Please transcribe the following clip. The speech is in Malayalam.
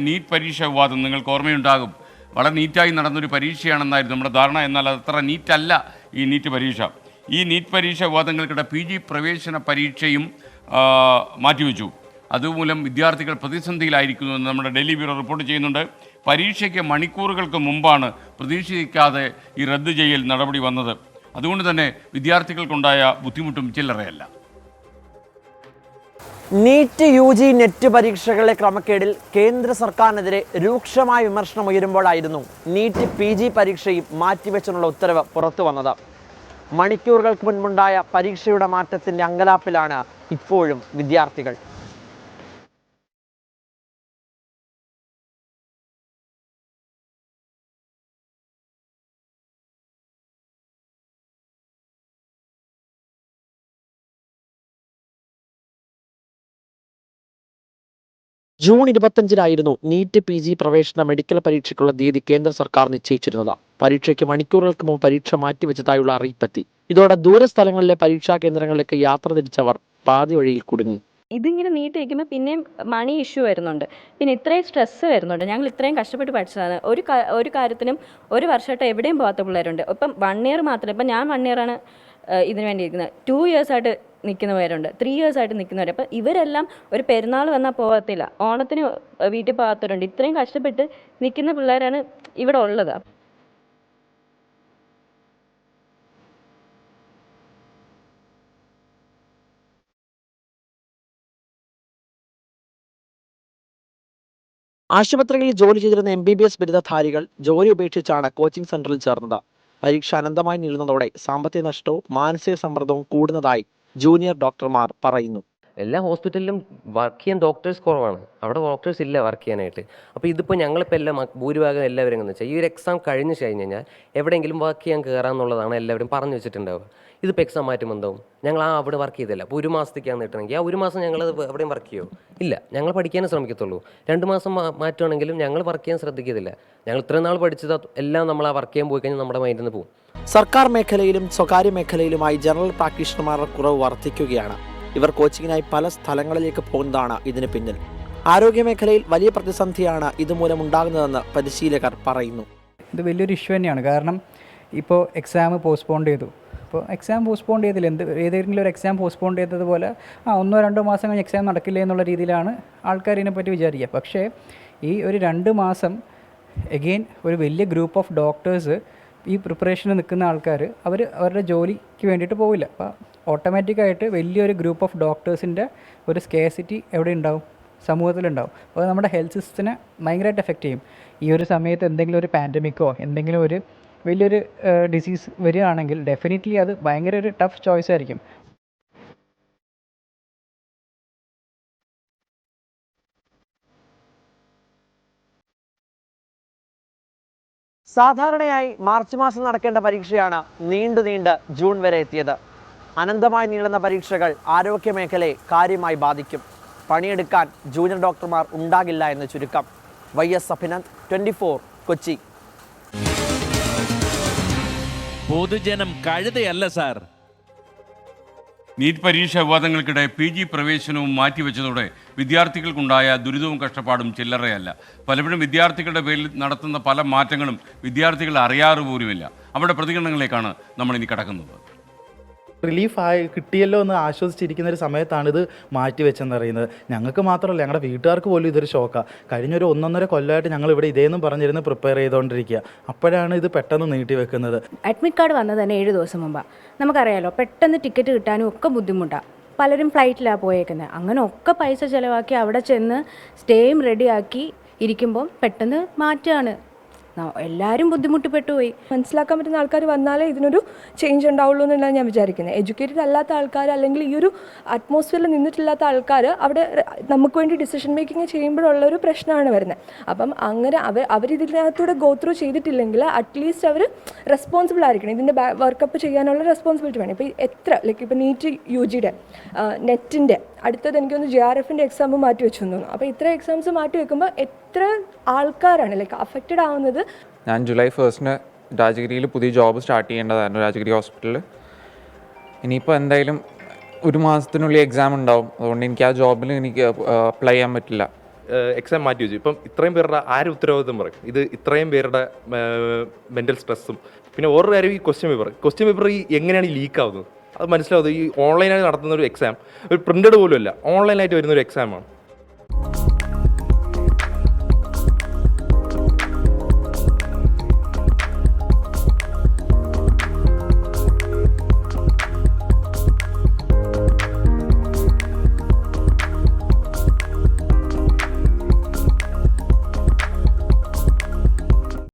നീറ്റ് പരീക്ഷ വിവാദം നിങ്ങൾക്ക് ഓർമ്മയുണ്ടാകും. വളരെ നീറ്റായി നടന്നൊരു പരീക്ഷയാണെന്നായിരുന്നു നമ്മുടെ ധാരണ. എന്നാൽ അതത്ര നീറ്റല്ല ഈ നീറ്റ് പരീക്ഷ. ഈ നീറ്റ് പരീക്ഷ വിവാദങ്ങൾക്കിടെ PG പ്രവേശന പരീക്ഷയും മാറ്റിവെച്ചു. അതുമൂലം വിദ്യാർത്ഥികൾ പ്രതിസന്ധിയിലായിരിക്കുന്നുവെന്ന് നമ്മുടെ ഡൽഹി ബ്യൂറോ റിപ്പോർട്ട് ചെയ്യുന്നുണ്ട്. പരീക്ഷയ്ക്ക് മണിക്കൂറുകൾക്ക് മുമ്പാണ് പ്രതീക്ഷിക്കാതെ ഈ റദ്ദ് ചെയ്യൽ നടപടി വന്നത്. അതുകൊണ്ട് തന്നെ വിദ്യാർത്ഥികൾക്കുണ്ടായ ബുദ്ധിമുട്ടും ചില്ലറയല്ല. നീറ്റ് UG നെറ്റ് പരീക്ഷകളിലെ ക്രമക്കേടിൽ കേന്ദ്ര സർക്കാരിനെതിരെ രൂക്ഷമായ വിമർശനം ഉയരുമ്പോഴായിരുന്നു നീറ്റ് PG പരീക്ഷയും മാറ്റിവെച്ചെന്നുള്ള ഉത്തരവ് പുറത്തു വന്നത്. മണിക്കൂറുകൾക്ക് മുൻപുണ്ടായ പരീക്ഷയുടെ മാറ്റത്തിൻ്റെ അങ്കലാപ്പിലാണ് ഇപ്പോഴും വിദ്യാർത്ഥികൾ. ജൂൺ 25-നായിരുന്നു നീറ്റ് PG പ്രവേശന മെഡിക്കൽ പരീക്ഷയ്ക്കുള്ള തീയതി കേന്ദ്ര സർക്കാർ നിശ്ചയിച്ചിരുന്നത്. പരീക്ഷയ്ക്ക് മണിക്കൂറുകൾക്ക് മുമ്പ് പരീക്ഷ മാറ്റിവെച്ചതായുള്ള അറിയിപ്പെത്തി. ഇതോടെ ദൂരസ്ഥലങ്ങളിലെ പരീക്ഷാ കേന്ദ്രങ്ങളിലേക്ക് യാത്ര തിരിച്ചവർ പാതി വഴിയിൽ കുടുങ്ങി. ഇതിങ്ങനെ നീട്ടി വയ്ക്കുമ്പോൾ പിന്നെയും മണി ഇഷ്യൂ വരുന്നുണ്ട്, പിന്നെ ഇത്രയും സ്ട്രെസ്സ് വരുന്നുണ്ട്. ഞങ്ങൾ ഇത്രയും കഷ്ടപ്പെട്ട് പഠിച്ചതാണ്. ഒരു കാര്യത്തിനും ഒരു വർഷമായിട്ട് എവിടെയും പോകാത്ത പിള്ളേരുണ്ട്. ഇപ്പം 1 ഇയർ മാത്രമല്ല, ഇപ്പം ഞാൻ 1 ഇയറാണ് ഇതിന് വേണ്ടി ഇരിക്കുന്നത്. 2 ഇയേഴ്സായിട്ട് നിൽക്കുന്നവരുണ്ട്, 3 ഇയേഴ്സായിട്ട് നിൽക്കുന്നവർ. അപ്പം ഇവരെല്ലാം ഒരു പെരുന്നാൾ വന്നാൽ പോകത്തില്ല, ഓണത്തിന് വീട്ടിൽ പോകാത്തവരുണ്ട്. ഇത്രയും കഷ്ടപ്പെട്ട് നിൽക്കുന്ന പിള്ളേരാണ് ഇവിടെ ഉള്ളത്. ആശുപത്രിയിൽ ജോലി ചെയ്തിരുന്ന MBBS ബിരുദധാരികൾ ജോലി ഉപേക്ഷിച്ചാണ് കോച്ചിംഗ് സെന്ററിൽ ചേർന്നത്. പരീക്ഷ അനന്തമായി നീളുന്നതോടെ സാമ്പത്തിക നഷ്ടവും മാനസിക സമ്മർദ്ദവും കൂടുന്നതായി ജൂനിയർ ഡോക്ടർമാർ പറയുന്നു. എല്ലാ ഹോസ്പിറ്റലിലും വർക്ക് ചെയ്യാൻ ഡോക്ടേഴ്സ് കുറവാണ്, അവിടെ ഡോക്ടേഴ്സ് ഇല്ല വർക്ക് ചെയ്യാനായിട്ട്. അപ്പോൾ ഇതിപ്പോൾ ഞങ്ങളിപ്പോൾ ഭൂരിഭാഗം എല്ലാവരും എന്ന് വെച്ചാൽ ഈ ഒരു എക്സാം കഴിഞ്ഞ് കഴിഞ്ഞാൽ എവിടെയെങ്കിലും വർക്ക് ചെയ്യാൻ കയറാമെന്നുള്ളതാണ് എല്ലാവരും പറഞ്ഞു വെച്ചിട്ടുണ്ടാവുക. ഇതിപ്പോൾ എക്സാം മാറ്റുമ്പോൾ എന്താവും, ഞങ്ങൾ അവിടെ വർക്ക് ചെയ്തില്ല, അപ്പോൾ 1 മാസത്തേക്കാണ് കിട്ടണമെങ്കിൽ ആ 1 മാസം ഞങ്ങൾ എവിടെയും വർക്ക് ചെയ്യുമോ? ഇല്ല, ഞങ്ങൾ പഠിക്കാനേ ശ്രമിക്കത്തുള്ളൂ. 2 മാസം മാറ്റുവാണെങ്കിലും ഞങ്ങൾ വർക്ക് ചെയ്യാൻ ശ്രദ്ധിക്കത്തില്ല. ഞങ്ങൾ ഇത്രയും നാൾ പഠിച്ചത് എല്ലാം നമ്മൾ ആ വർക്ക് ചെയ്യാൻ പോയി കഴിഞ്ഞാൽ നമ്മുടെ മൈൻഡിൽ നിന്ന് പോകും. സർക്കാർ മേഖലയിലും സ്വകാര്യ മേഖലയിലുമായി ജനറൽ പ്രാക്ടീഷണർമാരുടെ കുറവ് വർദ്ധിക്കുകയാണ്. ഇവർ കോച്ചിങ്ങിനായി പല സ്ഥലങ്ങളിലേക്ക് പോകുന്നതാണ് ഇതിന് പിന്നിൽ. ആരോഗ്യമേഖലയിൽ വലിയ പ്രതിസന്ധിയാണ് ഇതുമൂലം ഉണ്ടാകുന്നതെന്ന് പരിശീലകർ പറയുന്നു. ഇത് വലിയൊരു ഇഷ്യൂ തന്നെയാണ്. കാരണം ഇപ്പോൾ എക്സാം പോസ്റ്റ്പോൺ ചെയ്തു. അപ്പോൾ എക്സാം പോസ്റ്റ്പോൺ ചെയ്തില്ല, ഏതെങ്കിലും ഒരു എക്സാം പോസ്റ്റ്പോൺ ചെയ്തതുപോലെ 1-2 മാസം കഴിഞ്ഞ് എക്സാം നടക്കില്ല എന്നുള്ള രീതിയിലാണ് ആൾക്കാർ ഇതിനെപ്പറ്റി വിചാരിക്കുക. പക്ഷേ ഈ ഒരു 2 മാസം എഗെയിൻ ഒരു വലിയ ഗ്രൂപ്പ് ഓഫ് ഡോക്ടേഴ്സ് ഈ പ്രിപ്പറേഷന് നിൽക്കുന്ന ആൾക്കാർ അവരുടെ ജോലിക്ക് വേണ്ടിയിട്ട് പോവില്ല. അപ്പോൾ ഓട്ടോമാറ്റിക്കായിട്ട് വലിയൊരു ഗ്രൂപ്പ് ഓഫ് ഡോക്ടേഴ്സിൻ്റെ ഒരു സ്കേസിറ്റി എവിടെ ഉണ്ടാവും, സമൂഹത്തിലുണ്ടാവും. അപ്പോൾ നമ്മുടെ ഹെൽത്ത് സിസ്റ്റത്തിനെ ഭയങ്കരമായിട്ട് എഫക്റ്റ് ചെയ്യും. ഈ ഒരു സമയത്ത് എന്തെങ്കിലും ഒരു പാൻഡമിക്കോ എന്തെങ്കിലും ഒരു വലിയൊരു ഡിസീസ് വരികയാണെങ്കിൽ ഡെഫിനറ്റ്ലി അത് ഭയങ്കര ഒരു ടഫ് ചോയ്സ് ആയിരിക്കും. സാധാരണയായി മാർച്ച് മാസം നടക്കേണ്ട പരീക്ഷയാണ് നീണ്ട് ജൂൺ വരെ എത്തിയത്. അനന്തമായി നീളുന്ന പരീക്ഷകൾ ആരോഗ്യ മേഖലയെ കാര്യമായി ബാധിക്കും. പണിയെടുക്കാൻ ജൂനിയർ ഡോക്ടർമാർ ഉണ്ടാകില്ല എന്ന് ചുരുക്കം. YS അഭിനന്ദ്, 24 കൊച്ചി. പൊതുജനം കഴുതയല്ല സാർ. നീറ്റ് പരീക്ഷ വിവാദങ്ങൾക്കിടെ PG പ്രവേശനവും മാറ്റിവെച്ചതോടെ വിദ്യാർത്ഥികൾക്കുണ്ടായ ദുരിതവും കഷ്ടപ്പാടും ചില്ലറയല്ല. പലപ്പോഴും വിദ്യാർത്ഥികളുടെ പേരിൽ നടത്തുന്ന പല മാറ്റങ്ങളും വിദ്യാർത്ഥികൾ അറിയാറ് പോലുമില്ല. അവരുടെ പ്രതികരണങ്ങളിലേക്കാണ് നമ്മളിനി കടക്കുന്നത്. റിലീഫായി കിട്ടിയല്ലോ എന്ന് ആശ്വസിച്ചിരിക്കുന്ന ഒരു സമയത്താണ് ഇത് മാറ്റിവെച്ചെന്ന് അറിയുന്നത്. ഞങ്ങൾക്ക് മാത്രമല്ല, ഞങ്ങളുടെ വീട്ടുകാർക്ക് പോലും ഇതൊരു ഷോക്കാണ്. കഴിഞ്ഞൊരു 1.5 കൊല്ലമായിട്ട് ഞങ്ങൾ ഇവിടെ ഇതേന്നും പറഞ്ഞിരുന്ന് പ്രിപ്പയർ ചെയ്തുകൊണ്ടിരിക്കുക. അപ്പോഴാണ് ഇത് പെട്ടെന്ന് നീട്ടി വെക്കുന്നത്. അഡ്മിറ്റ് കാർഡ് വന്നത് തന്നെ 7 ദിവസം മുമ്പാണ്. നമുക്കറിയാലോ, പെട്ടെന്ന് ടിക്കറ്റ് കിട്ടാനും ഒക്കെ ബുദ്ധിമുട്ടാണ്. പലരും ഫ്ലൈറ്റിലാണ് പോയേക്കുന്നത്. അങ്ങനെ ഒക്കെ പൈസ ചിലവാക്കി അവിടെ ചെന്ന് സ്റ്റേയും റെഡിയാക്കി ഇരിക്കുമ്പം പെട്ടെന്ന് മാറ്റുകയാണ്. എല്ലാവരും ബുദ്ധിമുട്ടിപ്പെട്ടു പോയി. മനസ്സിലാക്കാൻ പറ്റുന്ന ആൾക്കാർ വന്നാലേ ഇതിനൊരു ചേഞ്ച് ഉണ്ടാവുള്ളൂ എന്നാണ് ഞാൻ വിചാരിക്കുന്നത്. എഡ്യൂക്കേറ്റഡ് അല്ലാത്ത ആൾക്കാർ, അല്ലെങ്കിൽ ഈ ഒരു അറ്റ്മോസ്ഫിയറിൽ നിന്നിട്ടില്ലാത്ത ആൾക്കാർ അവിടെ നമുക്ക് വേണ്ടി ഡിസിഷൻ മേക്കിംഗ് ചെയ്യുമ്പോഴുള്ളൊരു പ്രശ്നമാണ് വരുന്നത്. അപ്പം അങ്ങനെ അവരിതിനകത്തൂടെ ഗോ ത്രൂ ചെയ്തിട്ടില്ലെങ്കിൽ അറ്റ്ലീസ്റ്റ് അവർ റെസ്പോൺസിബിൾ ആയിരിക്കണം. ഇതിൻ്റെ വർക്കപ്പ് ചെയ്യാനുള്ള റെസ്പോൺസിബിലിറ്റി വേണം. ഇപ്പോൾ ഇപ്പോൾ നീറ്റ് UGയുടെ നെറ്റിൻ്റെ അടുത്തത് എനിക്കൊന്ന് JRFൻ്റെ എക്സാം മാറ്റി വെച്ചു തോന്നുന്നു. അപ്പോൾ ഇത്ര എക്സാംസ് മാറ്റി വെക്കുമ്പോൾ എത്ര ആൾക്കാരാണ് അഫക്റ്റഡ് ആവുന്നത്. ഞാൻ ജൂലൈ 1 രാജഗിരിയിൽ പുതിയ ജോബ് സ്റ്റാർട്ട് ചെയ്യേണ്ടതായിരുന്നു, രാജഗിരി ഹോസ്പിറ്റലിൽ. ഇനിയിപ്പോൾ എന്തായാലും 1 മാസത്തിനുള്ളിൽ എക്സാം ഉണ്ടാവും. അതുകൊണ്ട് എനിക്ക് ആ ജോബിൽ എനിക്ക് അപ്ലൈ ചെയ്യാൻ പറ്റില്ല. എക്സാം മാറ്റി വെച്ചു. ഇപ്പം ഇത്രയും പേരുടെ ആരും ഉത്തരവാദിത്വം പറയും? ഇത് ഇത്രയും പേരുടെ മെൻ്റൽ സ്ട്രെസ്സും പിന്നെ ഓരോ കാര്യം ഈ ക്വസ്റ്റ്യൻ പേപ്പർ ഈ എങ്ങനെയാണ് ഈ ലീക്ക് ആവുന്നത് അത് മനസ്സിലാവുന്നത്. ഈ ഓൺലൈനായി നടത്തുന്ന ഒരു എക്സാം ഒരു പ്രിൻ്റഡ് പോലും അല്ല, ഓൺലൈനായിട്ട് വരുന്ന ഒരു എക്സാമാണ്.